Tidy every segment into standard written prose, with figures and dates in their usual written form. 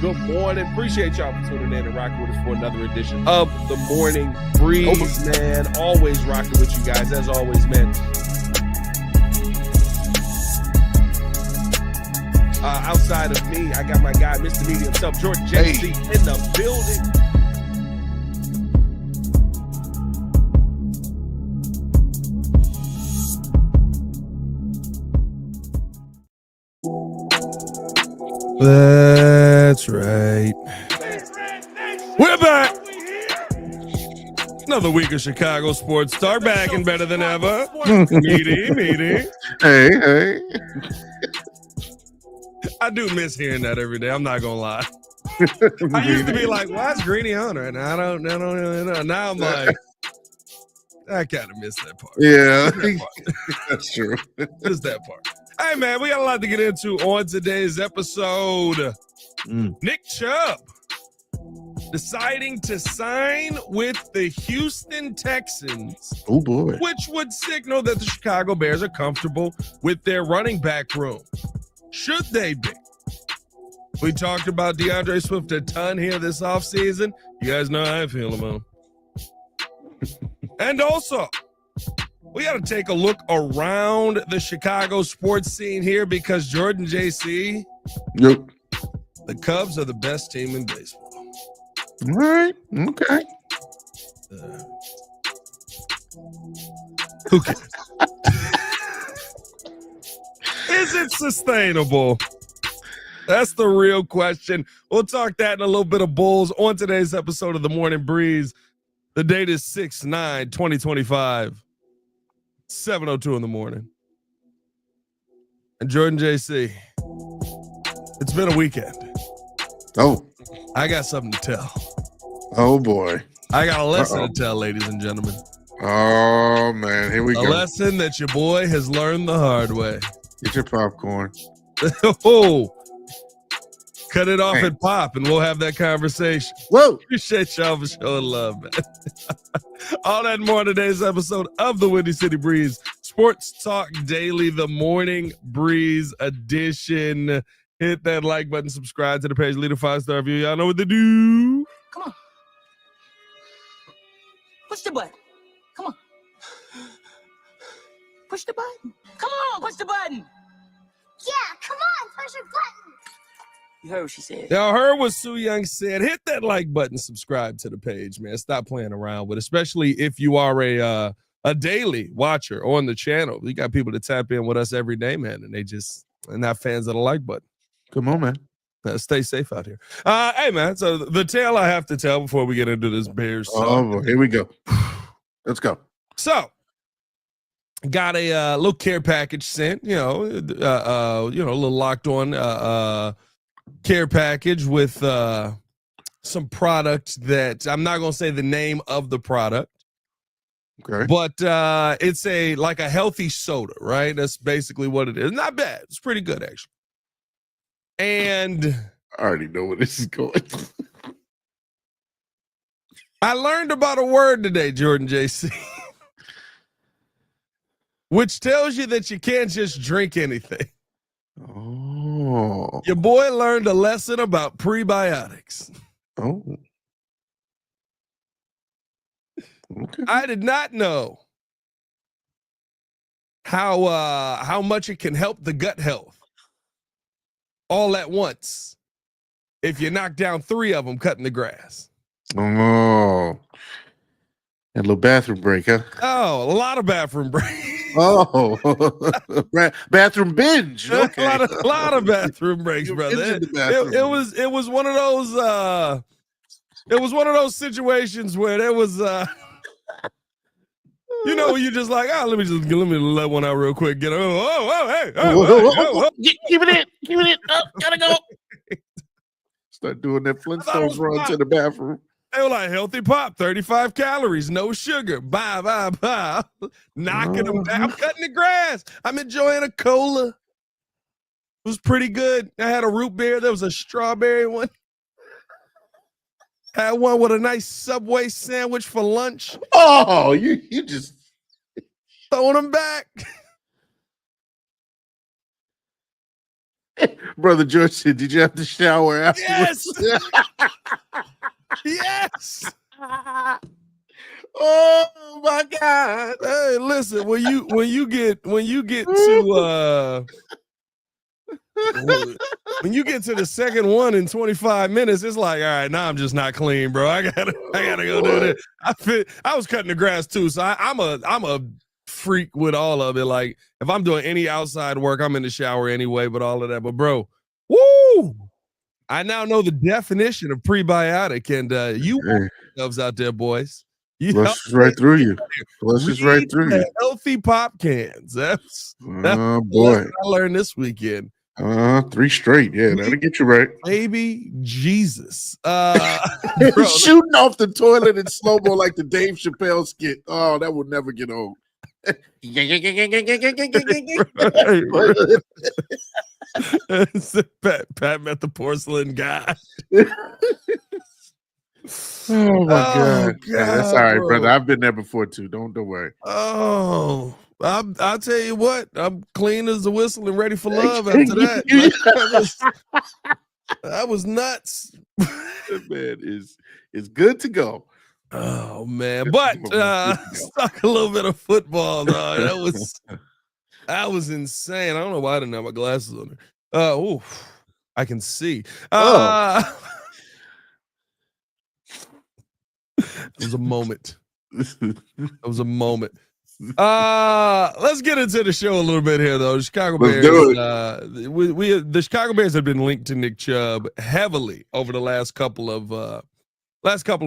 Good morning. Appreciate y'all for tuning in and rocking with us for another edition of the Morning Breeze, man. Always rocking with you guys, as always, man. Outside of me, I got my guy, Mr. Media himself, Jordan JC, in the building. That's right. We're back. Another week of Chicago Sports Talk, back and better than ever. Meaty. Hey. I do miss hearing that every day. I'm not gonna lie. I used to be like, "Why is Greeny on right now?" I don't really know. Now I'm like, I kind of miss that part. Yeah, that's true. Just that part. Hey, man, we got a lot to get into on today's episode. Nick Chubb deciding to sign with the Houston Texans. Oh, boy. Which would signal that the Chicago Bears are comfortable with their running back room. Should they be? We talked about DeAndre Swift a ton here this offseason. You guys know how I feel about him. And also, we got to take a look around the Chicago sports scene here because Jordan JC, Yep. the Cubs are the best team in baseball. All right. Okay. Who cares? Is it sustainable? That's the real question. We'll talk that and a little bit of Bulls on today's episode of the Morning Breeze. The date is 6/9/2025. 7:02 in the morning. And Jordan JC, it's been a weekend. Oh. I got something to tell. Oh, boy. I got a lesson to tell, ladies and gentlemen. Oh, man. Here we go. A lesson that your boy has learned the hard way. Get your popcorn. Oh, cut it off and pop, and we'll have that conversation. Whoa. Appreciate y'all for showing love, man. All that and more on today's episode of the Windy City Breeze Sports Talk Daily, the Morning Breeze edition. Hit that like button, subscribe to the page, leave a 5-star review. Y'all know what to do. Come on. Push the button. Come on. Push the button. Come on, push the button. Yeah, come on, push the button. You heard what she said. Y'all heard what Sue Young said. Hit that like button, subscribe to the page, man. Stop playing around with it, especially if you are a daily watcher on the channel. We got people that tap in with us every day, man, and they're not fans of the like button. Come on, man. Stay safe out here. Hey, man, so the tale I have to tell before we get into this Bears talk. Oh, here we go. Let's go. So, got a little care package sent, a little locked on care package with some product that I'm not going to say the name of the product. Okay. But it's like a healthy soda, right? That's basically what it is. Not bad. It's pretty good, actually. And I already know where this is going. I learned about a word today, Jordan JC, which tells you that you can't just drink anything. Oh. Your boy learned a lesson about prebiotics. Oh. Okay. I did not know how much it can help the gut health all at once if you knock down 3 of them cutting the grass. Oh. A little bathroom break, huh? Oh, a lot of bathroom breaks. Oh. Bathroom binge. Okay. a lot of bathroom breaks, brother. It was one of those situations where there was when you just like, let me let one out real quick. Get hey. Keep it in. Oh, gotta go. Start doing that Flintstones run to the bathroom. They were like, healthy pop, 35 calories, no sugar. Bye. Knocking them down. I'm cutting the grass. I'm enjoying a cola. It was pretty good. I had a root beer. There was a strawberry one. Had one with a nice Subway sandwich for lunch. Oh, you just throwing them back. Brother George said, "Did you have to shower afterwards?" Yes. Yes. Oh my God! Hey, listen, when you get to when you get to the second one in 25 minutes, it's like, all right, now I'm just not clean, bro. I gotta go do this. I was cutting the grass too, so I'm a freak with all of it. Like if I'm doing any outside work, I'm in the shower anyway, but all of that. But bro, woo! I now know the definition of prebiotic, and you yourselves out there, boys. You Flushes right through you. Flushes right read through the you. healthy pop cans. That's Oh the boy! lesson I learned this weekend. 3 straight. Yeah, that'll get you right. Baby Jesus. Shooting off the toilet in slow-mo like the Dave Chappelle skit. Oh, that would never get old. Pat met the porcelain guy. Oh my God. Yeah, that's all right, bro. brother. I've been there before too. Don't worry. Oh, I'll tell you what, I'm clean as a whistle and ready for love after that. That was nuts. That man is good to go. Oh man, but let's talk a little bit of football. Dog. That was insane. I don't know why I didn't have my glasses on. I can see. It was a moment. It was a moment. Let's get into the show a little bit here, though. The Chicago Bears. The Chicago Bears have been linked to Nick Chubb heavily over the last couple of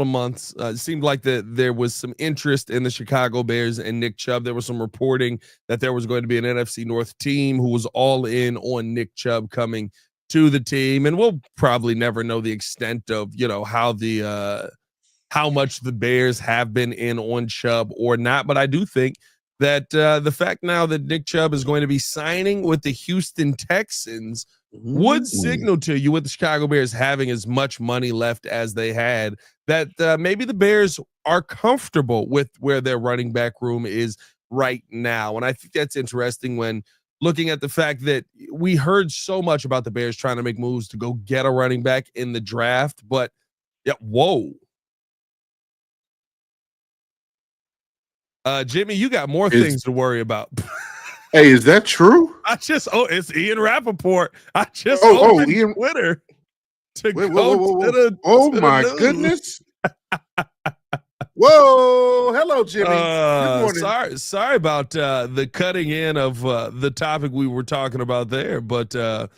months. It seemed like there was some interest in the Chicago Bears and Nick Chubb. There was some reporting that there was going to be an NFC North team who was all in on Nick Chubb coming to the team, and we'll probably never know the extent of how much the Bears have been in on Chubb or not. But I do think that the fact now that Nick Chubb is going to be signing with the Houston Texans would signal to you, with the Chicago Bears having as much money left as they had, that maybe the Bears are comfortable with where their running back room is right now. And I think that's interesting when looking at the fact that we heard so much about the Bears trying to make moves to go get a running back in the draft. But yeah, whoa. Jimmy, you got more things to worry about. Hey, is that true? It's Ian Rappaport. I just opened Ian Twitter to whoa, go whoa, whoa, to the oh to my the goodness. Whoa, hello, Jimmy. Good morning. Sorry about the cutting in of the topic we were talking about there, but that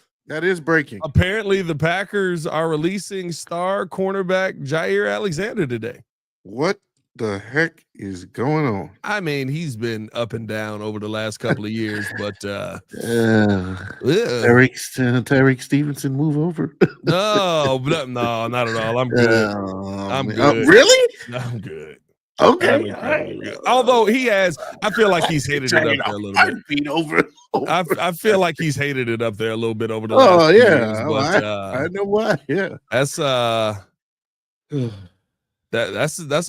is breaking. Apparently the Packers are releasing star cornerback Jair Alexander today. What the heck is going on? I mean, he's been up and down over the last couple of years, but Tyreek Stevenson move over. No, not at all. I'm good. I'm good. Really? I'm good. Okay. Good. Although I feel like he's hated it up there a little bit. Beat over. I feel like he's hated it up there a little bit over the last few years. But I know why. Yeah. That's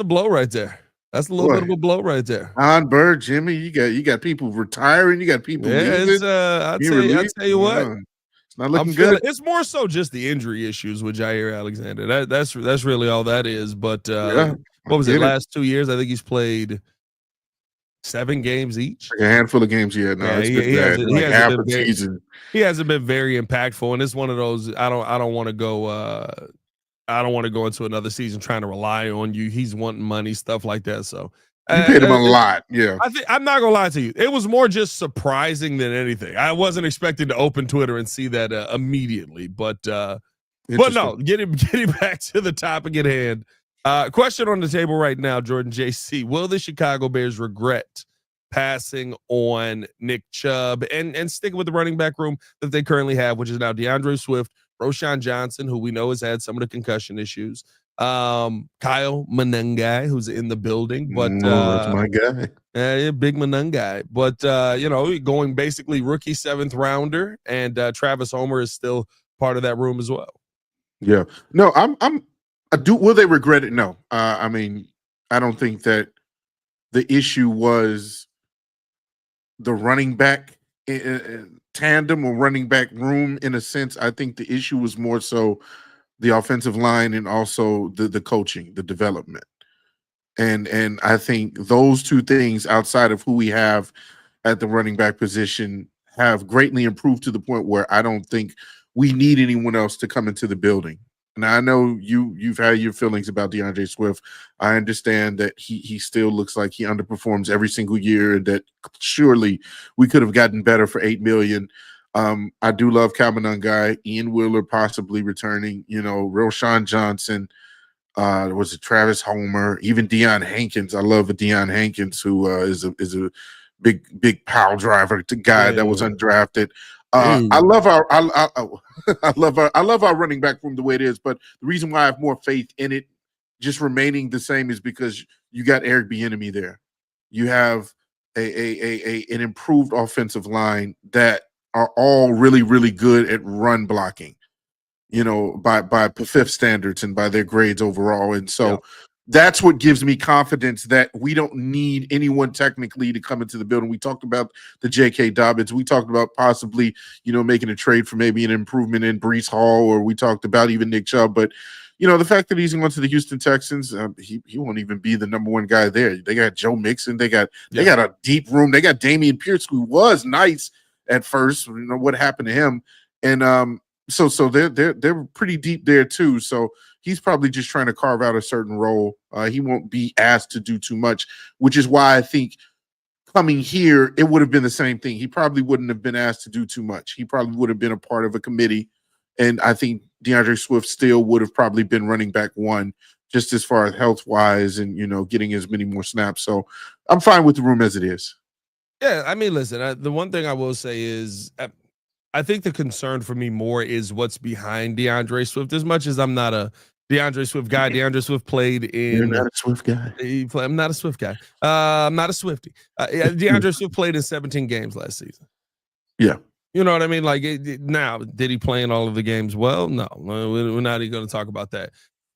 a blow right there. That's a little bit of a blow right there. On Bird, Jimmy, you got people retiring, you got people leaving. I'll tell you what. It's not looking good. It's more so just the injury issues with Jair Alexander. That's really all that is. But what was it? Last 2 years, I think he's played 7 games each. Like a handful of games, yeah. No, he hasn't been very impactful, and it's one of those. I don't want to go. I don't want to go into another season trying to rely on you. He's wanting money, stuff like that. So you paid him a lot. Yeah. I'm not going to lie to you. It was more just surprising than anything. I wasn't expecting to open Twitter and see that immediately. But no, getting back to the topic at hand. Question on the table right now, Jordan JC. Will the Chicago Bears regret passing on Nick Chubb and sticking with the running back room that they currently have, which is now DeAndre Swift, Roschon Johnson, who we know has had some of the concussion issues, Kyle Monangai, who's in the building, but that's my guy, big Monangai, but going basically rookie 7th rounder, and Travis Homer is still part of that room as well. Yeah, no, will they regret it? No, I mean, I don't think that the issue was the running back tandem or running back room in a sense. I think the issue was more so the offensive line and also the coaching, the development. And I think those two things outside of who we have at the running back position have greatly improved to the point where I don't think we need anyone else to come into the building. Now I know you've had your feelings about DeAndre Swift. I understand that he still looks like he underperforms every single year, and that surely we could have gotten better for $8 million. I do love Calvin Guy, Ian Wheeler possibly returning, Roshan Johnson, was it Travis Homer, even Deion Hankins. I love a Deion Hankins who is a big power driver guy that was undrafted. I love our I love our running back room the way it is, but the reason why I have more faith in it just remaining the same is because you got Eric Bieniemy there. You have an improved offensive line that are all really, really good at run blocking, by fifth standards and by their grades overall. And so that's what gives me confidence that we don't need anyone technically to come into the building. We talked about the J.K. Dobbins. We talked about possibly, making a trade for maybe an improvement in Breece Hall, or we talked about even Nick Chubb. But, the fact that he's going to the Houston Texans, he won't even be the number one guy there. They got Joe Mixon. They got a deep room. They got Damian Pierce, who was nice at first. What happened to him. And so they're pretty deep there too. So he's probably just trying to carve out a certain role. He won't be asked to do too much, which is why I think coming here, it would have been the same thing. He probably wouldn't have been asked to do too much. He probably would have been a part of a committee. And I think DeAndre Swift still would have probably been running back one, just as far as health-wise and, getting as many more snaps. So I'm fine with the room as it is. Yeah, I mean, listen, the one thing I will say is I think the concern for me more is what's behind DeAndre Swift. As much as I'm not a DeAndre Swift guy, DeAndre Swift played in. You're not a Swift guy. I'm not a Swift guy. I'm not a Swiftie. DeAndre Swift played in 17 games last season. Yeah. You know what I mean? Like, now, did he play in all of the games? Well, no, we're not even going to talk about that.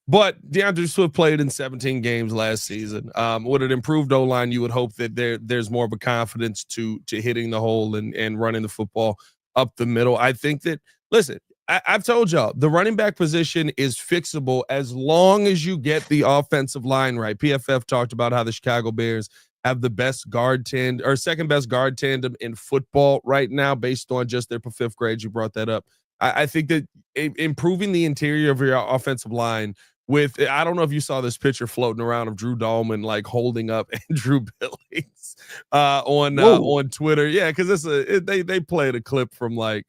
But DeAndre Swift played in 17 games last season. With an improved O-line, you would hope that there's more of a confidence to hitting the hole and running the football up the middle. I think that, listen, I've told y'all, the running back position is fixable as long as you get the offensive line right. PFF talked about how the Chicago Bears have the best guard tandem or second best guard tandem in football right now based on just their fifth grade. You brought that up. I think that improving the interior of your offensive line with, I don't know if you saw this picture floating around of Drew Dahlman like holding up Andrew Billings on Twitter. Yeah, because they played a clip from like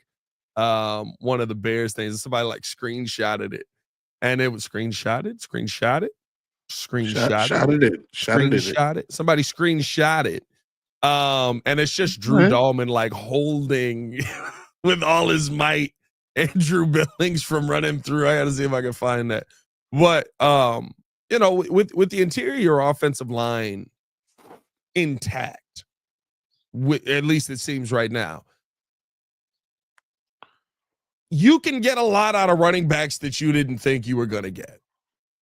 one of the Bears things. Somebody like screenshotted it, and it was screenshot it. Somebody screenshot it. And it's just Drew Dahlman like holding with all his might Andrew Billings from running through. I got to see if I can find that. But with the interior offensive line intact, at least it seems right now, you can get a lot out of running backs that you didn't think you were going to get.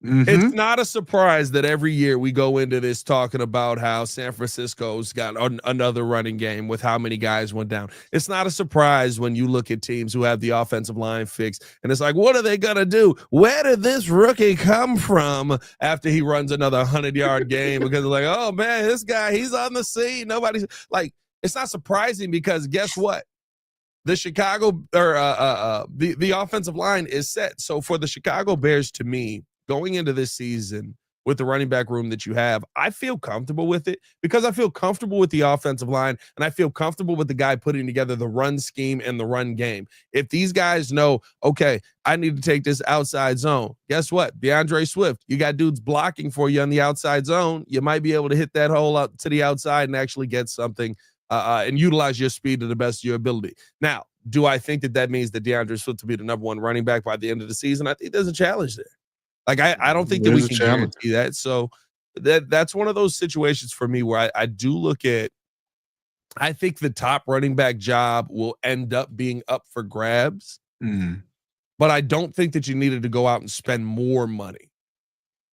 Mm-hmm. It's not a surprise that every year we go into this talking about how San Francisco's got another running game with how many guys went down. It's not a surprise when you look at teams who have the offensive line fixed, and it's like, what are they going to do? Where did this rookie come from after he runs another 100-yard game? Because they're like, oh, man, this guy, he's on the scene. Nobody's like, it's not surprising because guess what? The Chicago or the offensive line is set. So for the Chicago Bears, to me, going into this season with the running back room that you have, I feel comfortable with it because I feel comfortable with the offensive line and I feel comfortable with the guy putting together the run scheme and the run game. If these guys know, okay, I need to take this outside zone, guess what? DeAndre Swift, you got dudes blocking for you on the outside zone. You might be able to hit that hole out to the outside and actually get something and utilize your speed to the best of your ability. Now, do I think that means that DeAndre Swift will be the number one running back by the end of the season? I think there's a challenge there. Like, I don't think that we can guarantee that. So that's one of those situations for me where I do look at, I think the top running back job will end up being up for grabs. Mm. But I don't think that you needed to go out and spend more money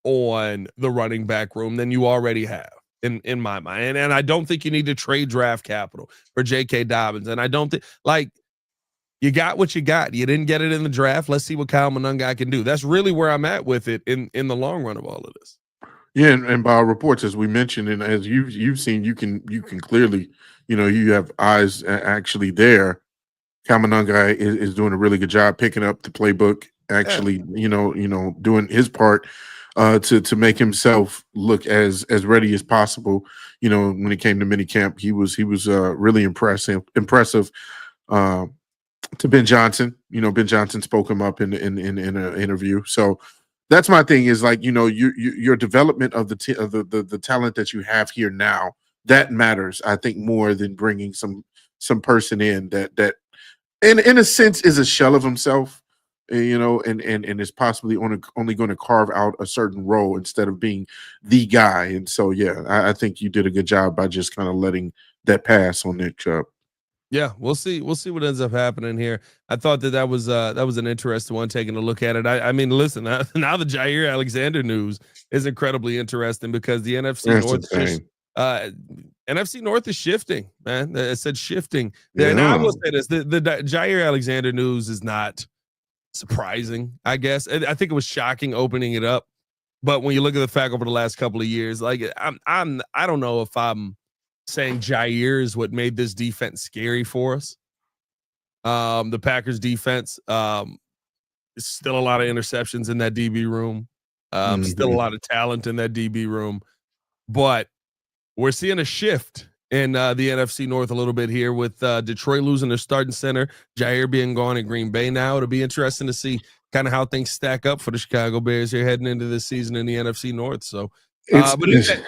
on the running back room than you already have in my mind. And I don't think you need to trade draft capital for J.K. Dobbins. And I don't think, like, You got what you got. You didn't get it in the draft. Let's see what Kyle Monangai can do. That's really where I'm at with it in the long run of all of this. Yeah, and by our reports, as we mentioned, and as you've seen, you can clearly, you have eyes actually there. Kyle Monangai is doing a really good job picking up the playbook. Actually, doing his part to make himself look as ready as possible. When it came to minicamp, he was really impressive. To Ben Johnson. Ben Johnson spoke him up in an interview. So that's my thing is like, your development of the talent that you have here now, that matters, I think, more than bringing some person in that in a sense is a shell of himself, and is possibly only going to carve out a certain role instead of being the guy. And so, yeah, I think you did a good job by just kind of letting that pass on Nick Chubb. Yeah, we'll see. We'll see what ends up happening here. I thought that was an interesting one. Taking a look at it. I mean, listen. Now the Jair Alexander news is incredibly interesting because the NFC North is shifting. Man, it said shifting. Yeah. Now I will say this: the Jair Alexander news is not surprising. I guess I think it was shocking opening it up, but when you look at the fact over the last couple of years, like I don't know if I'm saying Jair is what made this defense scary for us. The Packers defense, still a lot of interceptions in that DB room. Still a lot of talent in that DB room, but we're seeing a shift in the NFC North a little bit here with Detroit losing their starting center, Jair being gone in Green Bay now. It'll be interesting to see kind of how things stack up for the Chicago Bears here heading into this season in the NFC North. So, what'd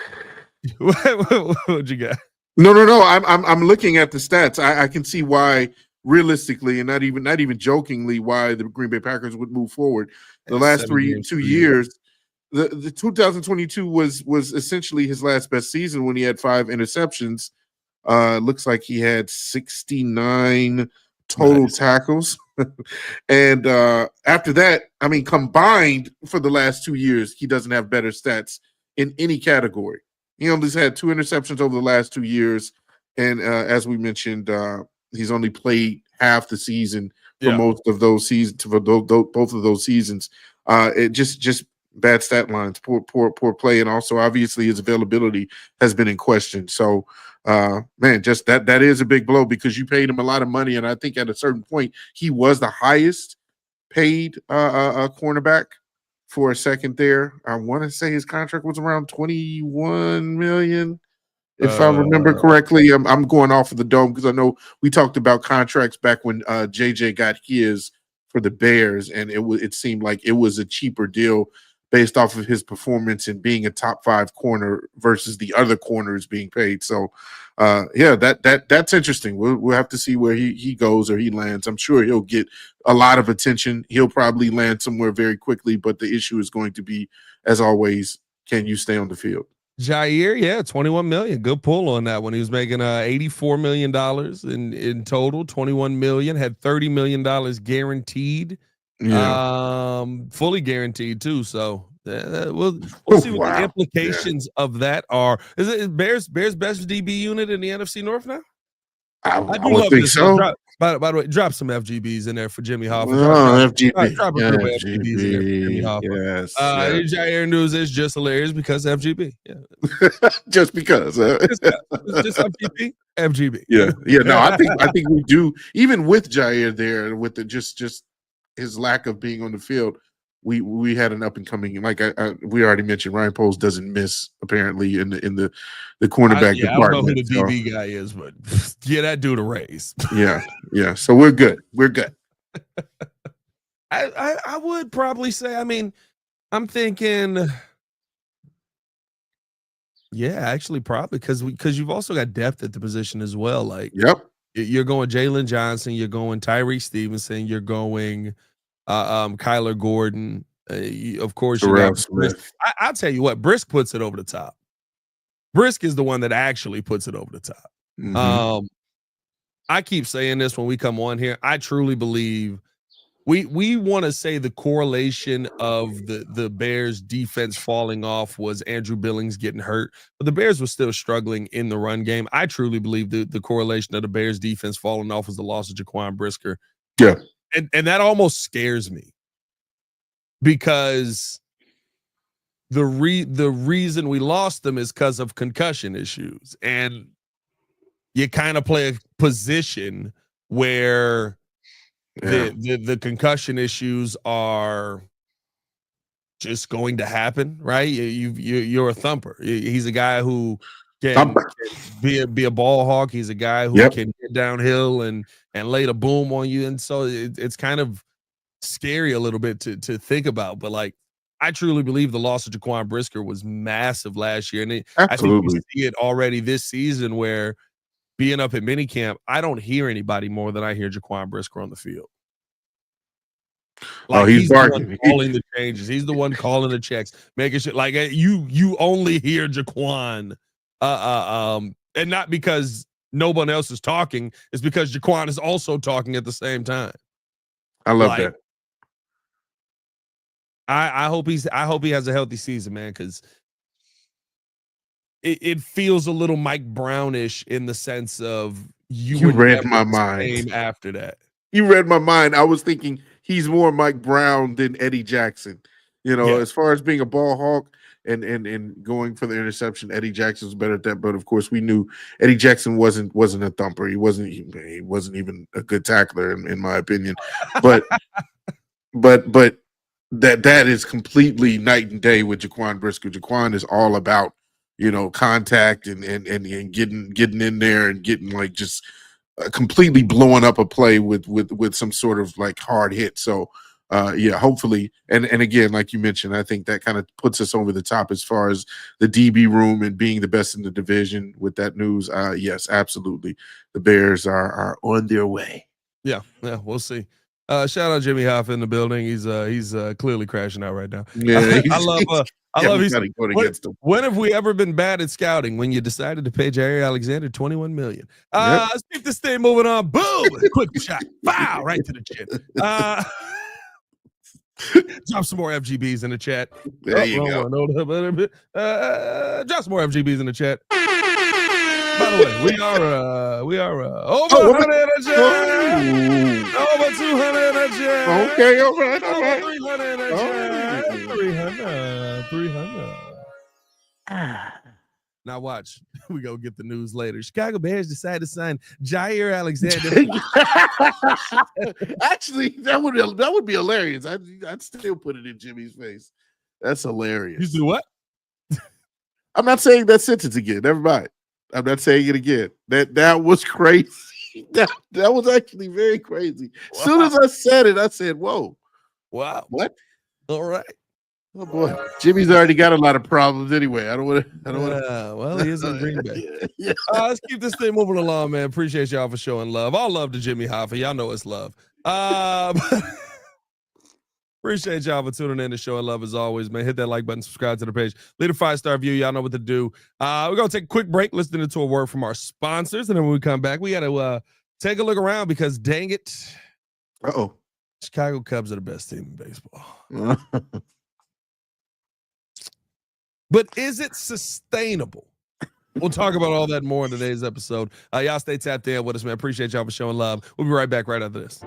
you got? No. I'm looking at the stats. I can see why, realistically, and not even jokingly, why the Green Bay Packers would move forward. The last 2 years, the 2022 was essentially his last best season when he had 5 interceptions. Looks like he had 69 total tackles, and after that, I mean, combined for the last 2 years, he doesn't have better stats in any category. He only had 2 interceptions over the last 2 years, and as we mentioned, he's only played half the season for most of those seasons. For both of those seasons, it just bad stat lines, poor play, and also obviously his availability has been in question. So, man, just that is a big blow because you paid him a lot of money, and I think at a certain point he was the highest paid cornerback. For a second there, I want to say his contract was around $21 million, if I remember correctly. I'm going off of the dome because I know we talked about contracts back when JJ got his for the Bears, and it seemed like it was a cheaper deal based off of his performance and being a top 5 corner versus the other corners being paid. So, that's interesting. We'll have to see where he goes or he lands. I'm sure he'll get a lot of attention. He'll probably land somewhere very quickly, but the issue is going to be, as always, can you stay on the field? Jair, yeah, 21 million. Good pull on that one. He was making $84 million in total, 21 million, had $30 million guaranteed. Fully guaranteed too. So we'll see what the implications of that are. Is it Bears best DB unit in the NFC North now? I would think so. By the way, drop some FGBs in there for Jimmy Hoff. FGB. Drop a couple FGBs in there for Jimmy Hoff. Yes. Jair news is just hilarious because FGB. Yeah. Just because. Just FGB. Yeah. No, I think we do. Even with Jair there, with the just his lack of being on the field, we had an up and coming. Like we already mentioned, Ryan Poles doesn't miss apparently in the cornerback department. I don't know who the DB guy is, but yeah, that dude a raise. Yeah. So we're good. I would probably say. I mean, I'm thinking. Yeah, actually, probably because you've also got depth at the position as well. Like, you're going Jalen Johnson, you're going Tyreek Stevenson, you're going Kyler Gordon. Of course, you got Brisk. I'll tell you what, Brisk puts it over the top. Brisk is the one that actually puts it over the top. Mm-hmm. I keep saying this when we come on here. I truly believe we want to say the correlation of the Bears defense falling off was Andrew Billings getting hurt, but the Bears were still struggling in the run game. I truly believe the correlation of the Bears defense falling off was the loss of Jaquan Brisker Yeah. And that almost scares me because the reason we lost them is because of concussion issues. And you kind of play a position where the concussion issues are just going to happen, right? You're a thumper. He's a guy who can be a ball hawk. He's a guy who can get downhill and lay the boom on you. And so it's kind of scary a little bit to think about. But like, I truly believe the loss of Jaquan Brisker was massive last year. And I think you see it already this season where being up at minicamp, I don't hear anybody more than I hear Jaquan Brisker on the field. Like, he's barking. The one calling the changes. He's the one calling the checks, making sure. Like you only hear Jaquan, and not because no one else is talking. It's because Jaquan is also talking at the same time. I love that. I hope he has a healthy season, man, because it feels a little Mike Brownish in the sense of you read my mind after that. You read my mind. I was thinking he's more Mike Brown than Eddie Jackson. As far as being a ball hawk and going for the interception, Eddie Jackson's better at that. But of course, we knew Eddie Jackson wasn't a thumper. He wasn't even a good tackler in my opinion. But that is completely night and day with Jaquan Brisker. Jaquan is all about contact and getting in there and getting like just completely blowing up a play with some sort of like hard hit. So hopefully, and again, like you mentioned, I think that kind of puts us over the top as far as the DB room and being the best in the division with that news. Yes, absolutely. The Bears are on their way. Yeah, we'll see. Shout out Jimmy Hoffa in the building. He's clearly crashing out right now. Yeah, I love when have we ever been bad at scouting? When you decided to pay Jair Alexander $21 million. Let's keep this thing moving on. Boom! Quick shot. Wow, right to the chin. Drop some more FGBs in the chat. There you go. Drop some more FGBs in the chat. By the way, we are over 100 in the chat. Over 200 in the chat. Okay, all right. Over 300 in the chat. 300. Now watch. We go get the news later. Chicago Bears decided to sign Jair Alexander. Actually, that would be hilarious. I'd still put it in Jimmy's face. That's hilarious. You do what? I'm not saying that sentence again. Never mind. I'm not saying it again. That was crazy. That was actually very crazy. Wow. As soon as I said it, I said, "Whoa, wow, what?" All right. Oh boy, Jimmy's already got a lot of problems anyway. I don't want to. Well, he is in Green Bay. Yeah. Let's keep this thing moving along, man. Appreciate y'all for showing love. All love to Jimmy Hoffa. Y'all know it's love. Appreciate y'all for tuning in to showing love as always, man. Hit that like button, subscribe to the page, leave a 5-star review. Y'all know what to do. We're gonna take a quick break, listening to a word from our sponsors, and then when we come back, we gotta take a look around because dang it, Chicago Cubs are the best team in baseball. But is it sustainable? We'll talk about all that more in today's episode. Y'all stay tapped in with us, man. Appreciate y'all for showing love. We'll be right back right after this.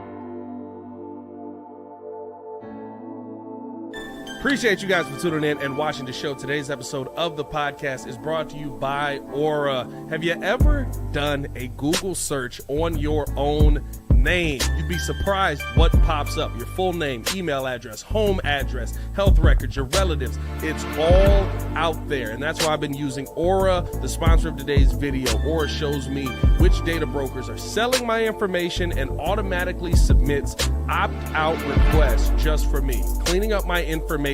Appreciate you guys for tuning in and watching the show. Today's episode of the podcast is brought to you by Aura. Have you ever done a Google search on your own name? You'd be surprised what pops up. Your full name, email address, home address, health records, your relatives. It's all out there. And that's why I've been using Aura, the sponsor of today's video. Aura shows me which data brokers are selling my information and automatically submits opt-out requests just for me. Cleaning up my information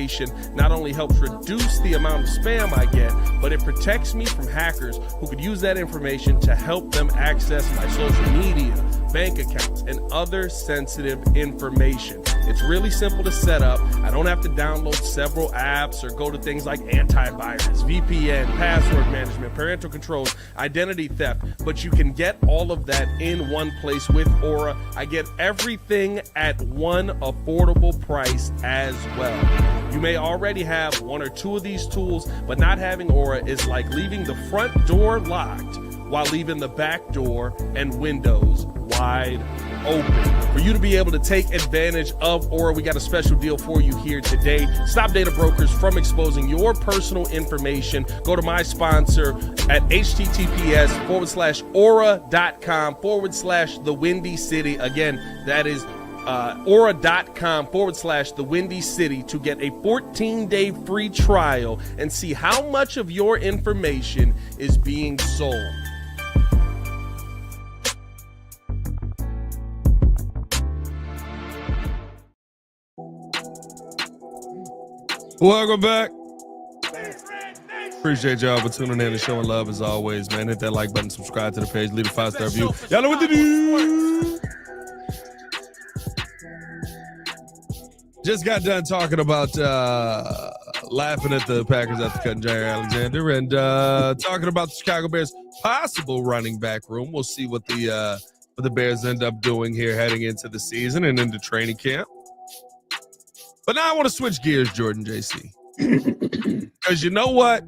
not only helps reduce the amount of spam I get, but it protects me from hackers who could use that information to help them access my social media, bank accounts, and other sensitive information. It's really simple to set up. I don't have to download several apps or go to things like antivirus, VPN, password management, parental controls, identity theft, but you can get all of that in one place with Aura. I get everything at one affordable price as well. You may already have one or two of these tools, but not having Aura is like leaving the front door locked while leaving the back door and windows wide wide open. For you to be able to take advantage of Aura, we got a special deal for you here today. Stop data brokers from exposing your personal information. Go to my sponsor at https:/aura.com/the Windy City. Again, that is aura.com/the Windy City to get a 14-day free trial and see how much of your information is being sold. Welcome back. Appreciate y'all for tuning in and showing love as always, man. Hit that like button, subscribe to the page, leave a 5-star review. Y'all know what to do. Just got done talking about laughing at the Packers after cutting Jair Alexander and talking about the Chicago Bears' possible running back room. We'll see what the Bears end up doing here heading into the season and into training camp. But now I want to switch gears, Jordan JC. Because you know what?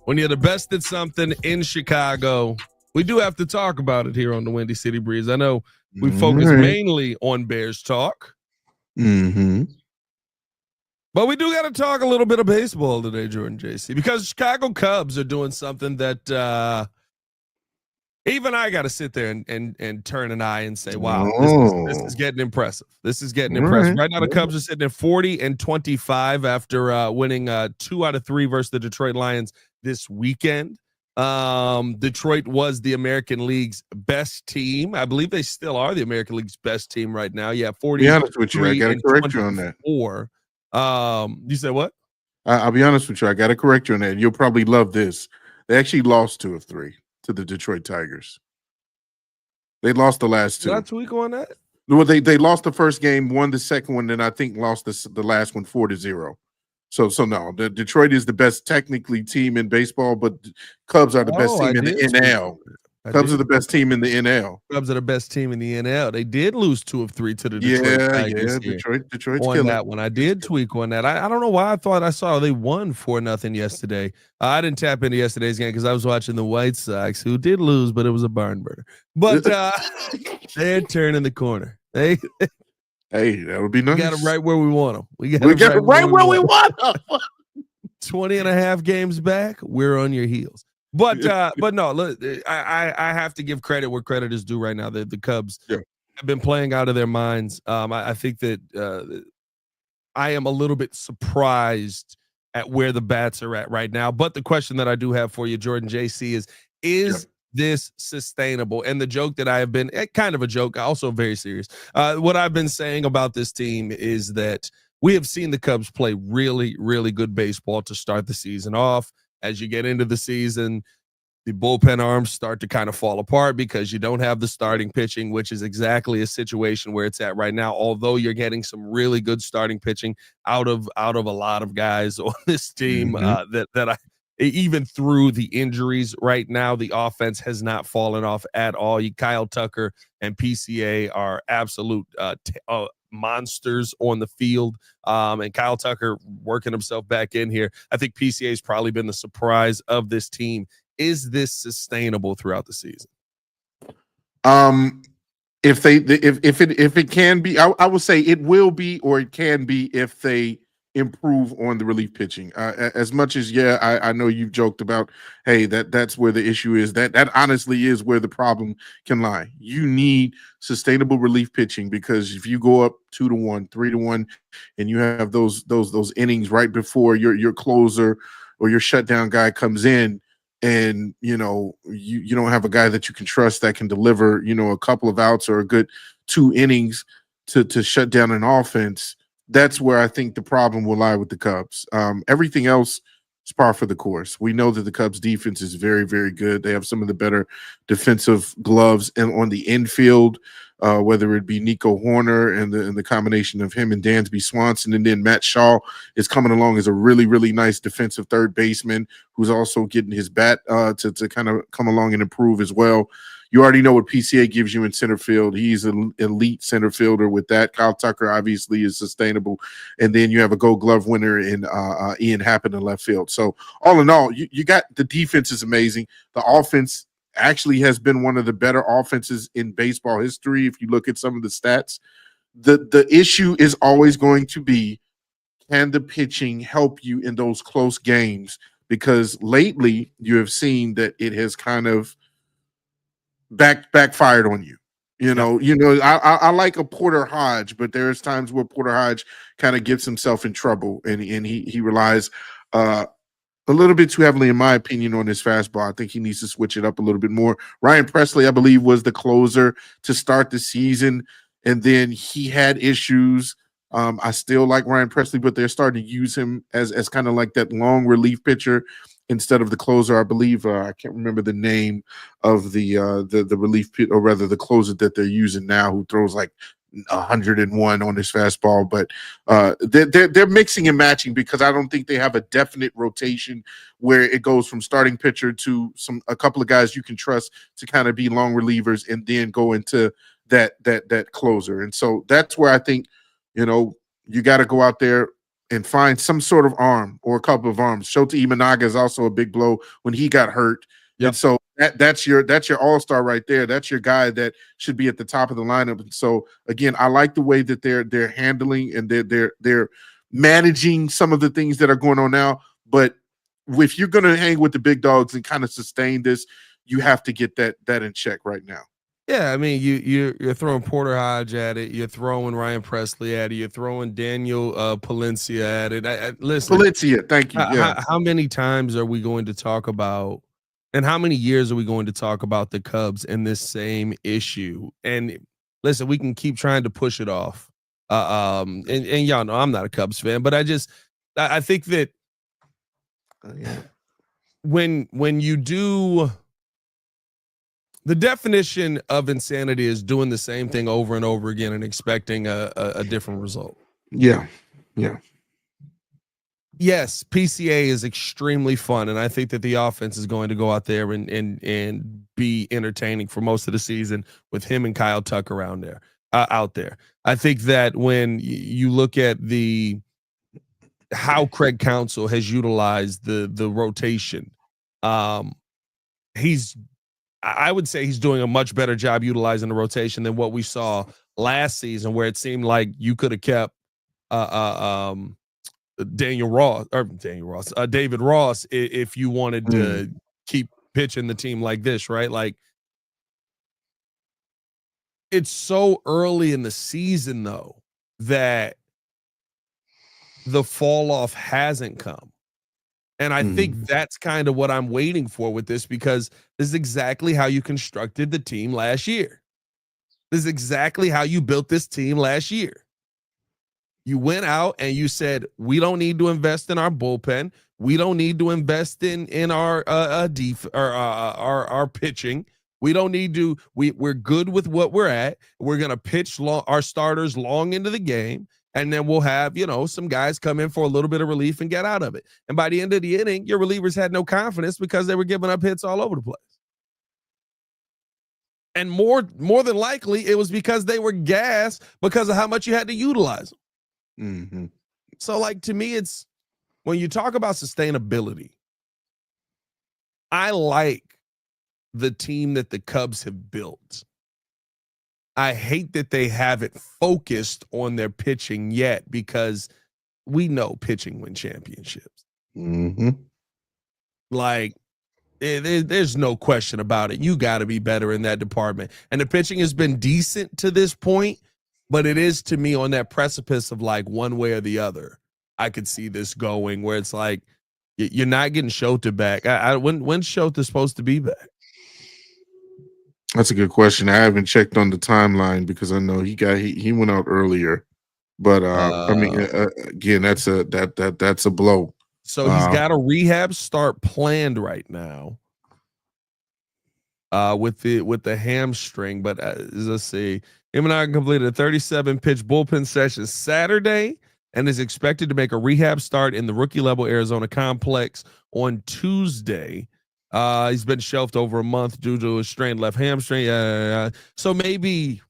When you're the best at something in Chicago, we do have to talk about it here on the Windy City Breeze. I know we focus mainly on Bears talk. Mm-hmm. But we do got to talk a little bit of baseball today, Jordan JC, because Chicago Cubs are doing something that even I got to sit there and turn an eye and say, wow, this is getting impressive. This is getting impressive. Right now, the Cubs are sitting at 40-25 after winning 2 out of 3 versus the Detroit Lions this weekend. Detroit was the American League's best team. I believe they still are the American League's best team right now. Yeah, 40. Be honest with you, I got to correct you on that. You said what? I'll be honest with you, I got to correct you on that. You'll probably love this. They actually lost 2 of 3 to the Detroit Tigers. They lost the last 2. Did I tweak on that? Well, they lost the first game, won the second one, and I think lost the last one 4-0. So no, the Detroit is the best technically team in baseball, but Cubs are the best team in the NL. Cubs are the best team in the NL. Cubs are the best team in the NL. They did lose 2 of 3 to the Detroit Tigers. Yeah, Detroit's on killing that one. I did tweak on that. I don't know why I thought I saw they won 4-0 yesterday. I didn't tap into yesterday's game because I was watching the White Sox, who did lose, but it was a barn burner. But they're turning the corner. Hey, that would be nice. We got them right where we want them. We got them right where we want them. 20 and a half games back, we're on your heels. But no, look, I have to give credit where credit is due right now. The Cubs have been playing out of their minds. I think that I am a little bit surprised at where the bats are at right now. But the question that I do have for you, Jordan JC, is this sustainable? And the joke that I have been, kind of a joke, also very serious. What I've been saying about this team is that we have seen the Cubs play really, really good baseball to start the season off. As you get into the season, the bullpen arms start to kind of fall apart because you don't have the starting pitching, which is exactly a situation where it's at right now. Although you're getting some really good starting pitching out of a lot of guys on this team, that even through the injuries right now, the offense has not fallen off at all. Kyle Tucker and PCA are absolute monsters on the field, and Kyle Tucker working himself back in here. I think PCA has probably been the surprise of this team. Is this sustainable throughout the season? If it can be, I would say it will be, or it can be if they improve on the relief pitching. As much as I know you've joked about, hey, that's where the issue is. That honestly is where the problem can lie. You need sustainable relief pitching, because if you go up 2-1, 3-1, and you have those innings right before your closer or your shutdown guy comes in, and you don't have a guy that you can trust that can deliver a couple of outs or a good 2 innings to shut down an offense, that's where I think the problem will lie with the Cubs. Everything else is par for the course. We know that the Cubs defense is very, very good. They have some of the better defensive gloves on the infield, whether it be Nico Horner and the combination of him and Dansby Swanson, and then Matt Shaw is coming along as a really, really nice defensive third baseman who's also getting his bat to kind of come along and improve as well. You already know what PCA gives you in center field. He's an elite center fielder with that. Kyle Tucker obviously is sustainable. And then you have a Gold Glove winner in Ian Happen in left field. So all in all, you got the defense is amazing. The offense actually has been one of the better offenses in baseball history. If you look at some of the stats, the issue is always going to be, can the pitching help you in those close games? Because lately you have seen that it has kind of backfired on you. I like a Porter Hodge, but there's times where Porter Hodge kind of gets himself in trouble, and he relies a little bit too heavily, in my opinion, on his fastball. I think he needs to switch it up a little bit more. Ryan Presley, I believe, was the closer to start the season, and then he had issues. I still like Ryan Presley, but they're starting to use him as kind of like that long relief pitcher instead of the closer. I believe I can't remember the name of the relief pit, or rather the closer that they're using now, who throws like 101 on his fastball. But they're mixing and matching, because I don't think they have a definite rotation where it goes from starting pitcher to a couple of guys you can trust to kind of be long relievers, and then go into that closer. And so that's where I think, you got to go out there and find some sort of arm or a couple of arms. Shota Imanaga is also a big blow when he got hurt. Yep. And so that's your all-star right there. That's your guy that should be at the top of the lineup. And so again, I like the way that they're handling and they're managing some of the things that are going on now. But if you're going to hang with the big dogs and kind of sustain this, you have to get that in check right now. Yeah, I mean, you're throwing Porter Hodge at it. You're throwing Ryan Presley at it. You're throwing Daniel Palencia at it. Listen, Palencia, thank you. Yeah. How many times are we going to talk about, and how many years are we going to talk about the Cubs and this same issue? And listen, we can keep trying to push it off. And y'all know I'm not a Cubs fan, but I think that when you do. The definition of insanity is doing the same thing over and over again and expecting a different result. Yeah. Yes, PCA is extremely fun, and I think that the offense is going to go out there and be entertaining for most of the season with him and Kyle Tucker out there. I think that when you look at how Craig Counsell has utilized the rotation, I would say he's doing a much better job utilizing the rotation than what we saw last season, where it seemed like you could have kept David Ross if you wanted to keep pitching the team like this, right? Like, it's so early in the season, though, that the fall off hasn't come. And I think that's kind of what I'm waiting for with this, because this is exactly how you constructed the team last year. This is exactly how you built this team last year. You went out and you said, we don't need to invest in our bullpen. We don't need to invest in our our pitching. We don't need to. We're good with what we're at. We're going to pitch our starters long into the game. And then we'll have, some guys come in for a little bit of relief and get out of it. And by the end of the inning, your relievers had no confidence because they were giving up hits all over the place. And more than likely, it was because they were gassed because of how much you had to utilize them. Mm-hmm. So, to me, it's when you talk about sustainability, I like the team that the Cubs have built. I hate that they haven't focused on their pitching yet, because we know pitching wins championships. Mm-hmm. There's no question about it. You got to be better in that department. And the pitching has been decent to this point, but it is, to me, on that precipice of one way or the other. I could see this going where it's like, you're not getting Shota back. When's Shota supposed to be back? That's a good question. I haven't checked on the timeline, because I know he went out earlier, but again, that's a blow. So he's got a rehab start planned right now, with the hamstring. But let's see, Imanaga completed a 37 pitch bullpen session Saturday and is expected to make a rehab start in the rookie level Arizona complex on Tuesday. He's been shelved over a month due to a strained left hamstring. So maybe,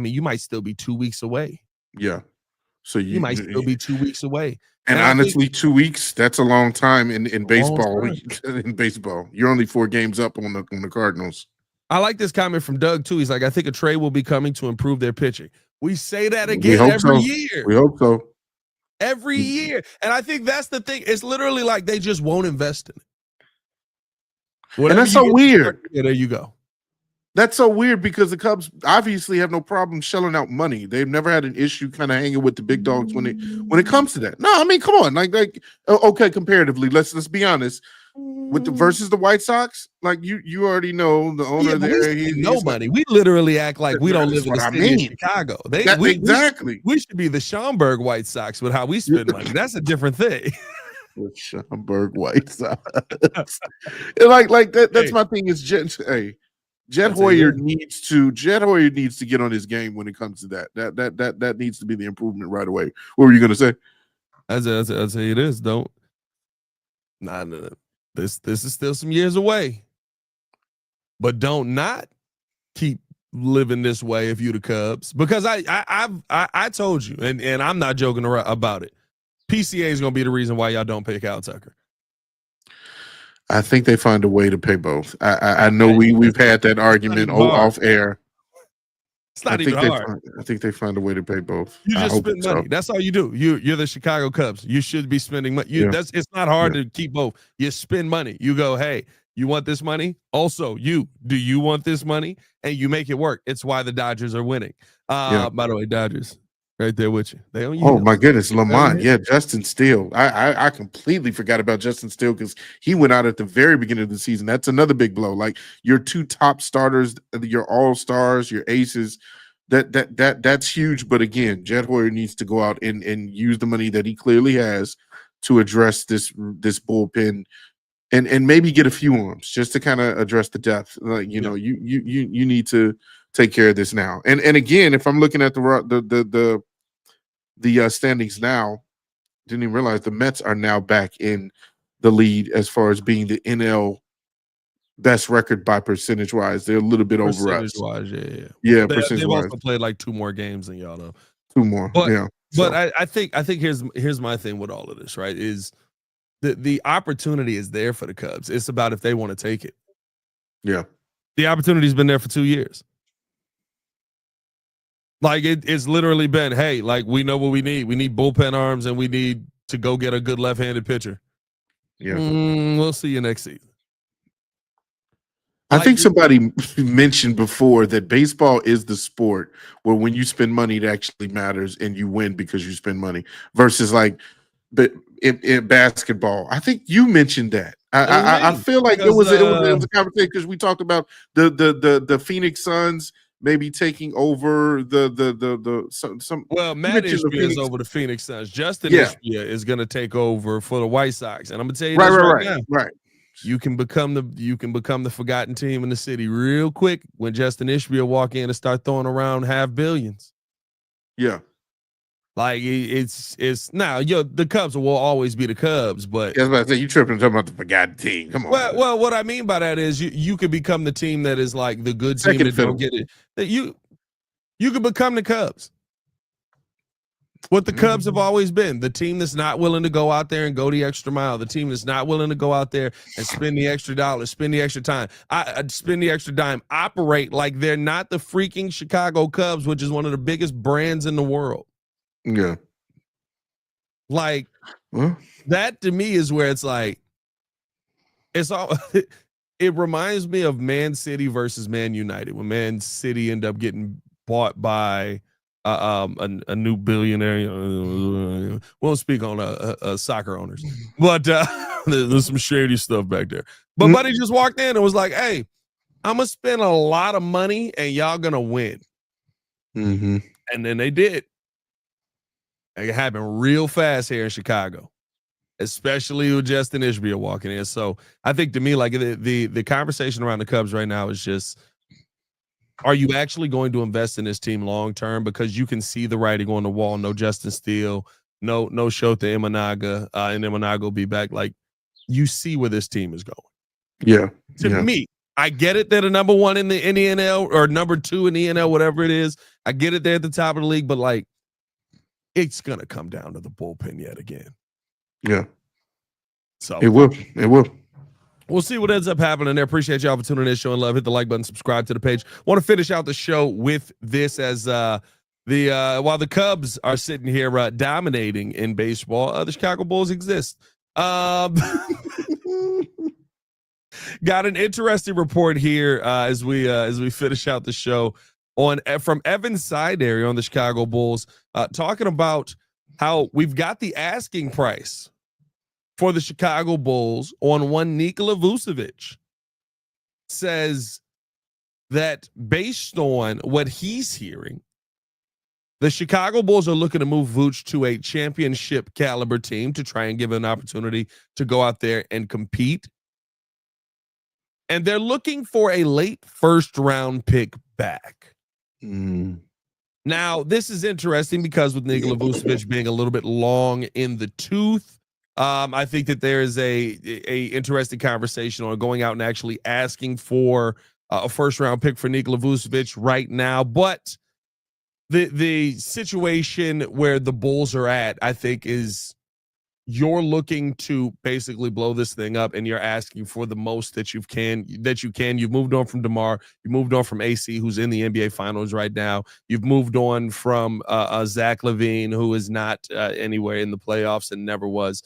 you might still be 2 weeks away. Yeah. So you might still be 2 weeks away. And honestly, 2 weeks, that's a long time in baseball. In baseball, you're only 4 games up on the Cardinals. I like this comment from Doug too. He's like, I think a trade will be coming to improve their pitching. We say that We again hope every so. year. We hope so. Every year. And I think that's the thing. It's literally like they just won't invest in it. Whatever And that's so weird. There you go. That's so weird because the Cubs obviously have no problem shelling out money. They've never had an issue kind of hanging with the big dogs when it comes to that. No, I mean, come on, like okay, comparatively, let's be honest. With the versus the White Sox, like you already know the owner there. No money. We literally act like we don't live in the city of Chicago. Exactly. We should be the Schaumburg White Sox with how we spend money. That's a different thing. With Schaumburg White Sox, like that. That's my thing. Is Jet Hoyer needs to get on his game when it comes to that. That needs to be the improvement right away. What were you gonna say? I'd say it is. Don't. Nah. This is still some years away. But don't not keep living this way if you the Cubs. Because I told you, and I'm not joking about it. PCA is gonna be the reason why y'all don't pay Kyle Tucker. I think they find a way to pay both. I know we've had that argument off air. It's not even hard. I think they find a way to pay both. You just spend money. That's all you do. You're the Chicago Cubs. You should be spending money. It's not hard to keep both. You spend money. You go, hey, you want this money? Also, do you want this money? And you make it work. It's why the Dodgers are winning. By the way, Dodgers, right there with you. They own you. Oh my goodness, Lamont. Yeah, Justin Steele. I completely forgot about Justin Steele because he went out at the very beginning of the season. That's another big blow. Like your two top starters, your all-stars, your aces. That's huge. But again, Jet Hoyer needs to go out and use the money that he clearly has to address this bullpen and maybe get a few arms just to kind of address the depth. Like you need to take care of this now. And again, if I'm looking at the standings now, didn't even realize the Mets are now back in the lead as far as being the NL best record by percentage wise. They're a little bit over us. Percentage wise, yeah. They've also played like 2 more games than y'all though. 2 more, yeah. But I think here's my thing with all of this, right? Is the opportunity is there for the Cubs. It's about if they want to take it. Yeah. The opportunity's been there for 2 years. Like it's literally been, hey, like we know what we need. We need bullpen arms and we need to go get a good left-handed pitcher. Yeah. We'll see you next season. I think somebody mentioned before that baseball is the sport where when you spend money, it actually matters and you win because you spend money versus like in basketball. I think you mentioned that. I feel like it was a conversation because we talked about the Phoenix Suns maybe taking over some. Well, Matt Ishbia is over the Phoenix Suns. Justin Ishbia is going to take over for the White Sox, and I'm going to tell you this right now. Right. You can become the forgotten team in the city real quick when Justin Ishbia walk in and start throwing around half billions. Yeah. Like it's now the Cubs will always be the Cubs, but that's what I say. You tripping talking about the forgotten team. Come on. Well, what I mean by that is you could become the team that is like the good team that don't get it. That you could become the Cubs. What the Cubs have always been, the team that's not willing to go out there and go the extra mile, the team that's not willing to go out there and spend the extra dollar, spend the extra time, spend the extra dime, operate like they're not the freaking Chicago Cubs, which is one of the biggest brands in the world. Yeah. Like that to me is where it's like, it's all, it reminds me of Man City versus Man United when Man City end up getting bought by a new billionaire. Won't speak on soccer owners, but there's some shady stuff back there. But Buddy just walked in and was like, "Hey, I'm gonna spend a lot of money and y'all gonna win." Mm-hmm. And then they did. It happened real fast here in Chicago, especially with Justin Ishbia walking in. So I think to me, like the conversation around the Cubs right now is just, are you actually going to invest in this team long term? Because you can see the writing on the wall. No Justin Steele, no Shota Imanaga, and Imanaga will be back. Like you see where this team is going. Yeah. To me, I get it. They're the number 1 in the NL or number 2 in the NL, whatever it is. I get it. They're at the top of the league, but like it's gonna come down to the bullpen yet again. Yeah. So it will. We'll see what ends up happening there. Appreciate y'all for tuning in, showing love. Hit the like button, subscribe to the page. Want to finish out the show with this as while the Cubs are sitting here dominating in baseball, the Chicago Bulls exist. Got an interesting report here as we finish out the show on from Evan Sideri on the Chicago Bulls, talking about how we've got the asking price for the Chicago Bulls on one Nikola Vucevic. Says that based on what he's hearing, the Chicago Bulls are looking to move Vooch to a championship caliber team to try and give him an opportunity to go out there and compete. And they're looking for a late first round pick back. Now, this is interesting because with Nikola Vucevic being a little bit long in the tooth, I think that there is a interesting conversation on going out and actually asking for a first round pick for Nikola Vucevic right now. But the situation where the Bulls are at, I think, is you're looking to basically blow this thing up, and you're asking for the most that you can. You've moved on from DeMar. You moved on from AC, who's in the NBA Finals right now. You've moved on from Zach LaVine, who is not anywhere in the playoffs and never was.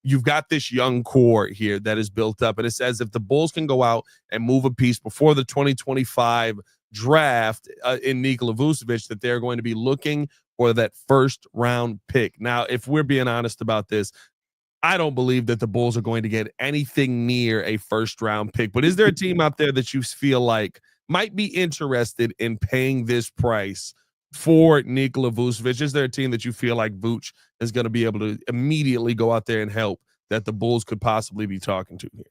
You've got this young core here that is built up, and it says if the Bulls can go out and move a piece before the 2025 draft in Nikola Vucevic, that they're going to be looking for that first round pick. Now, if we're being honest about this, I don't believe that the Bulls are going to get anything near a first round pick. But is there a team out there that you feel like might be interested in paying this price for Nikola Vucevic? Is there a team that you feel like Vooch is going to be able to immediately go out there and help that the Bulls could possibly be talking to here?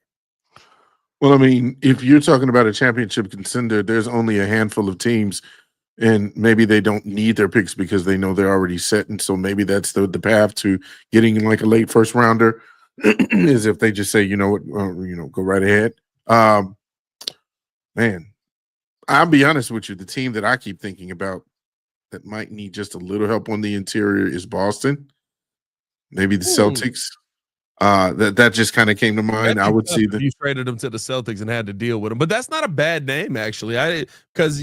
Well, I mean, if you're talking about a championship contender, there's only a handful of teams, and maybe they don't need their picks because they know they're already set. And so maybe that's the path to getting like a late first rounder is if they just say, you know what, go right ahead. Man, I'll be honest with you. The team that I keep thinking about that might need just a little help on the interior is Boston. Maybe the Celtics. That just kind of came to mind. I would see that you traded them to the Celtics and had to deal with them, but that's not a bad name actually. Because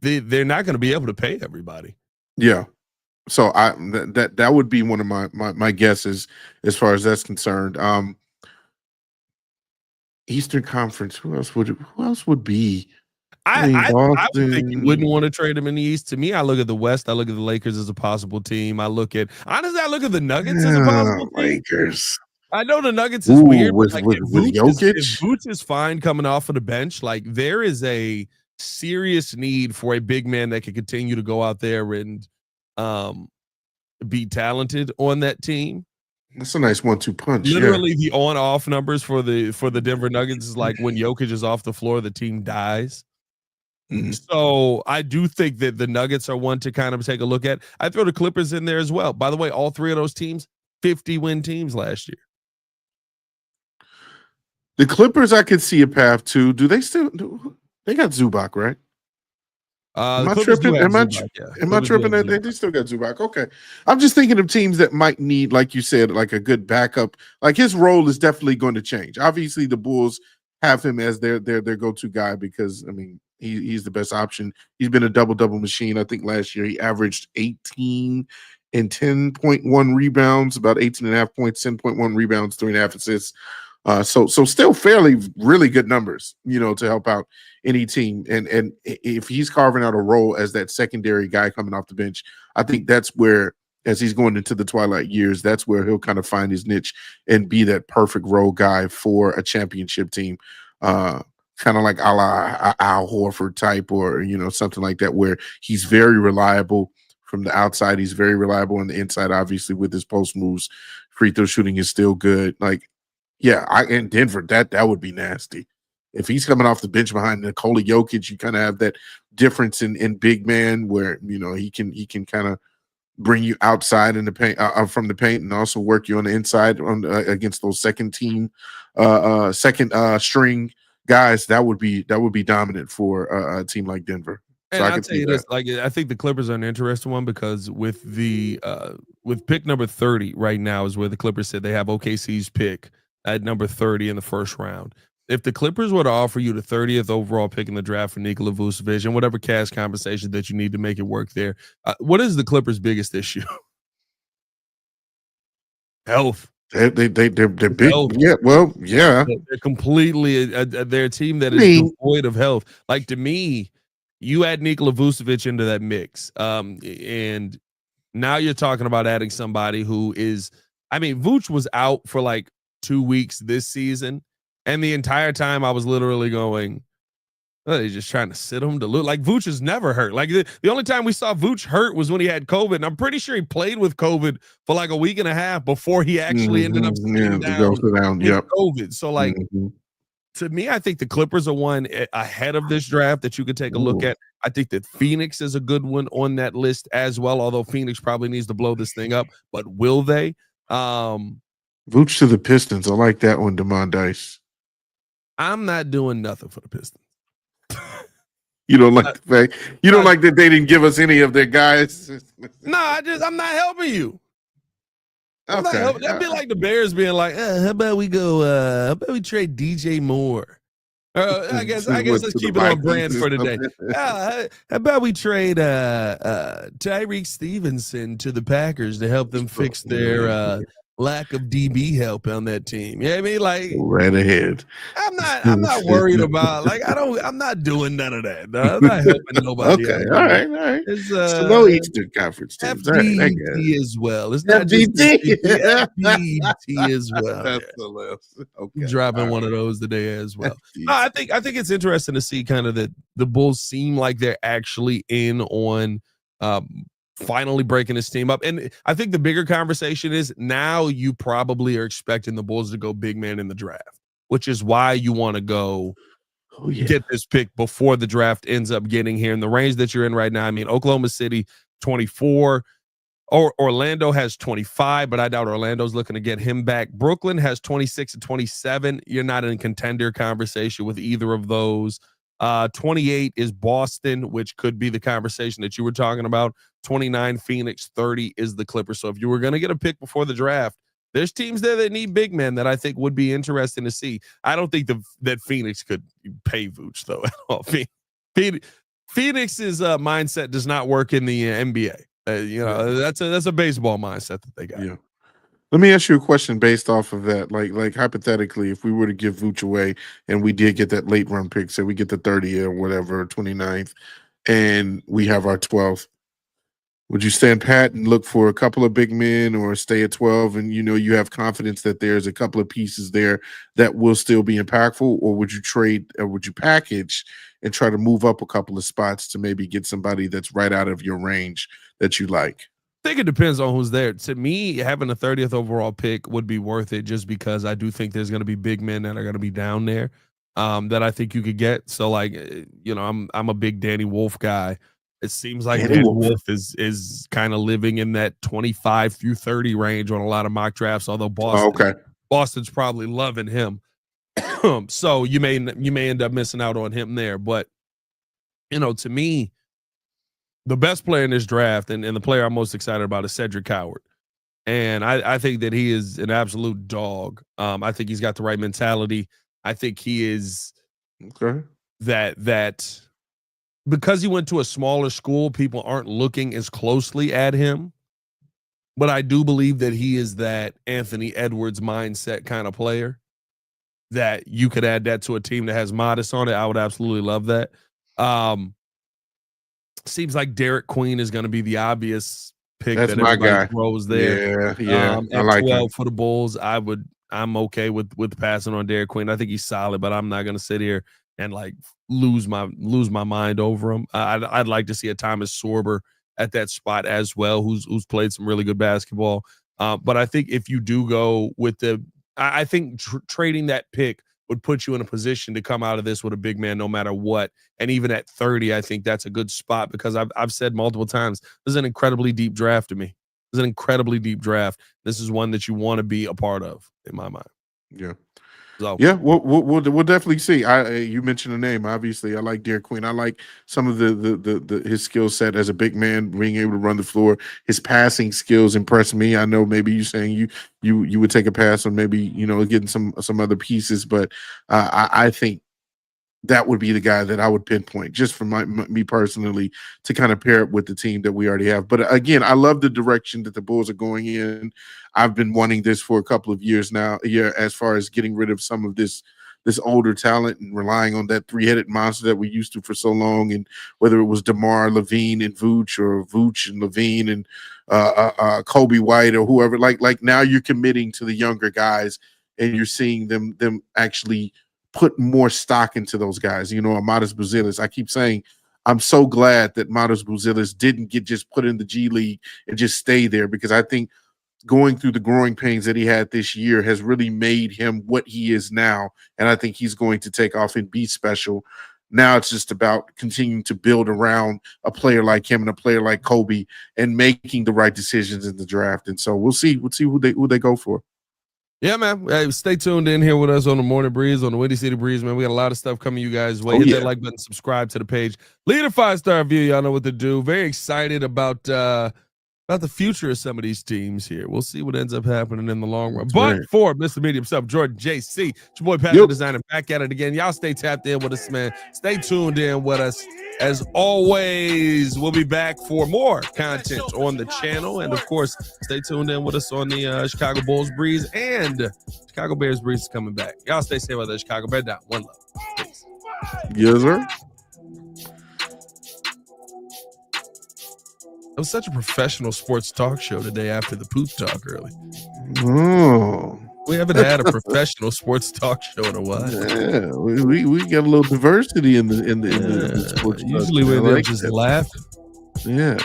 they're not going to be able to pay everybody. Yeah, so that would be one of my guesses as far as that's concerned. Eastern Conference. Who else would be? I would think you wouldn't want to trade him in the East. To me, I look at the West. I look at the Lakers as a possible team. I look at the Nuggets as a possible team. Lakers. I know the Nuggets is weird. With Jokic, if Vooch is fine coming off of the bench, like there is a serious need for a big man that can continue to go out there and be talented on that team. That's a nice 1-2 punch. Literally, the on-off numbers for the Denver Nuggets is like when Jokic is off the floor, the team dies. Mm-hmm. So I do think that the Nuggets are one to kind of take a look at. I throw the Clippers in there as well. By the way, all three of those teams, 50-win teams last year. The Clippers, I could see a path to. Do they still? They got Zubac, right? Am I tripping? Am I tripping? They still got Zubac. Okay, I'm just thinking of teams that might need, like you said, like a good backup. Like his role is definitely going to change. Obviously, the Bulls have him as their go-to guy because I mean he's the best option. He's been a double machine. I think last year he averaged 18 and 10.1 rebounds, about 18.5 points, 10.1 rebounds, 3.5 assists. So still fairly really good numbers, to help out any team. And if he's carving out a role as that secondary guy coming off the bench, I think that's where, as he's going into the twilight years, that's where he'll kind of find his niche and be that perfect role guy for a championship team. Kind of like a la Al Horford type or, something like that, where he's very reliable from the outside. He's very reliable on the inside, obviously, with his post moves. Free throw shooting is still good. Like, yeah, in Denver, that would be nasty. If he's coming off the bench behind Nikola Jokic, you kind of have that difference in big man where, he can kind of bring you outside in the paint from the paint and also work you on the inside against those second string guys. That would be dominant for a team like Denver. So And I I'll can tell see you that. this, like I think the Clippers are an interesting one because with pick number 30 right now is where the Clippers said they have OKC's pick at number 30 in the first round. If the Clippers were to offer you the 30th overall pick in the draft for Nikola Vucevic and whatever cash compensation that you need to make it work there, what is the Clippers' biggest issue? Health. They're big. Health. Yeah. Well, yeah. They're completely they're a team that I is mean, devoid of health. Like to me, you add Nikola Vucevic into that mix, and now you're talking about adding somebody who is. I mean, Vooch was out for like 2 weeks this season, and the entire time I was literally going, "Oh, they're just trying to sit him to lose." Like Vooch is never hurt. Like the only time we saw Vooch hurt was when he had COVID, and I'm pretty sure he played with COVID for like a week and a half before he actually ended up yeah, sitting to go down sit down. with Yep. COVID. So like. To me, I think the Clippers are one ahead of this draft that you could take a look at. I think that Phoenix is a good one on that list as well, although Phoenix probably needs to blow this thing up. But will they? Vooch to the Pistons. I like that one, Demond Dice. I'm not doing nothing for the Pistons. You don't like the fact you don't like that they didn't give us any of their guys. No, I'm not helping you. Okay. That'd be like the Bears being like, how about we go? How about we trade DJ Moore? I guess let's keep it on brand for today. How about we trade Tyreek Stevenson to the Packers to help them fix their lack of DB help on that team? Yeah, I mean, like right ahead. I'm not worried about I'm not doing none of that. No, I'm not helping nobody. Okay, out. all right. It's so no Eastern Conference teams. FDT as well. It's not just FDT as well. That's the list. Okay, dropping one of those today as well. I think it's interesting to see kind of that the Bulls seem like they're actually in on finally breaking this team up. And I think the bigger conversation is now you probably are expecting the Bulls to go big man in the draft, which is why you want to go get this pick before the draft ends up getting here in the range that you're in right now. I mean, Oklahoma City 24, or Orlando has 25, but I doubt Orlando's looking to get him back. Brooklyn has 26 and 27. You're not in contender conversation with either of those. 28 is Boston, which could be the conversation that you were talking about. 29 Phoenix, 30 is the Clippers. So if you were going to get a pick before the draft, there's teams there that need big men that I think would be interesting to see. I don't think that Phoenix could pay Vooch though at all. Phoenix's mindset does not work in the NBA. That's a baseball mindset that they got. Yeah. Let me ask you a question based off of that. Like hypothetically, if we were to give Vooch away and we did get that late run pick, say we get the 30th or whatever, 29th, and we have our 12th, would you stand pat and look for a couple of big men or stay at 12 and you have confidence that there's a couple of pieces there that will still be impactful, or would you trade or would you package and try to move up a couple of spots to maybe get somebody that's right out of your range that you like? I think it depends on who's there. To me, having a 30th overall pick would be worth it just because I do think there's going to be big men that are going to be down there that I think you could get. So, like, I'm a big Danny Wolf guy. It seems like Danny Wolf is kind of living in that 25 through 30 range on a lot of mock drafts, although Boston's probably loving him. So you may end up missing out on him there. But, to me, the best player in this draft and the player I'm most excited about is Cedric Howard. And I think that he is an absolute dog. I think he's got the right mentality. I think he is that because he went to a smaller school, people aren't looking as closely at him. But I do believe that he is that Anthony Edwards mindset kind of player that you could add that to a team that has Modest on it. I would absolutely love that. Seems like Derek Queen is going to be the obvious pick. That's that my everybody guy. throws there. Yeah. At I like 12 him. for the Bulls. I'm okay with passing on Derek Queen. I think he's solid, but I'm not going to sit here and like lose my mind over him. I'd like to see a Thomas Sorber at that spot as well, who's played some really good basketball. But I think if you do go with I think trading that pick would put you in a position to come out of this with a big man no matter what. And even at 30, I think that's a good spot because I've said multiple times, this is an incredibly deep draft to me. This is an incredibly deep draft. This is one that you want to be a part of, in my mind. Yeah. So Yeah, we'll definitely see. You mentioned the name. Obviously, I like Derek Queen. I like some of the his skill set as a big man, being able to run the floor. His passing skills impress me. I know maybe you saying you would take a pass on maybe getting some other pieces, but I think that would be the guy that I would pinpoint just for me personally to kind of pair it with the team that we already have. But again, I love the direction that the Bulls are going in. I've been wanting this for a couple of years now. Yeah, as far as getting rid of some of this older talent and relying on that three-headed monster that we used to for so long, and whether it was DeMar, Levine, and Vooch, or Vooch and Levine and Kobe White or whoever. Like now you're committing to the younger guys, and you're seeing them actually put more stock into those guys. Amadas Buzelis. I keep saying I'm so glad that Amadas Buzelis didn't get just put in the G League and just stay there, because I think going through the growing pains that he had this year has really made him what he is now. And I think he's going to take off and be special. Now it's just about continuing to build around a player like him and a player like Kobe and making the right decisions in the draft. And so we'll see who they go for. Yeah, man. Hey, stay tuned in here with us on the Morning Breeze, on the Windy City Breeze, man. We got a lot of stuff coming you guys' way. Hit that like button, subscribe to the page, leave a 5-star review. Y'all know what to do. Very excited about the future of some of these teams here. We'll see what ends up happening in the long run. But for Mr. Media himself, Jordan JC, it's your boy Pat the Designer, back at it again. Y'all stay tapped in with us, man. Stay tuned in with us. As always, we'll be back for more content on the channel. And, of course, stay tuned in with us on the Chicago Bulls Breeze, and Chicago Bears Breeze is coming back. Y'all stay safe out there, Chicago. Bear down. One love. Peace. Yes, sir. It was such a professional sports talk show today after the poop talk early. Oh. We haven't had a professional sports talk show in a while. Yeah, we got a little diversity in the sports. Usually we're just laughing. Yeah,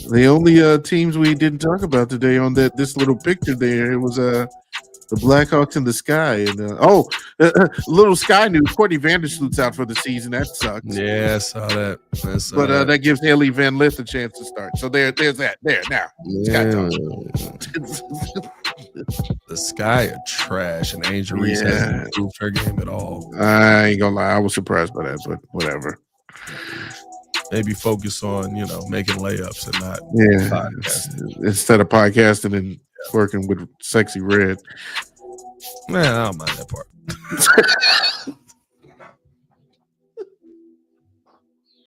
the only teams we didn't talk about today on this little picture there, it was the Blackhawks in the sky, and little sky news. Courtney Vandersloot's out for the season. That sucks. Yeah, I saw that. But that gives Haley Van Lith a chance to start. So there's that. There now. Yeah. The Sky are trash, and Angel Reese hasn't improved her game at all. I ain't gonna lie, I was surprised by that, but whatever. Maybe focus on making layups and not podcasting. Instead of podcasting and working with Sexy Red. Man, I don't mind that part.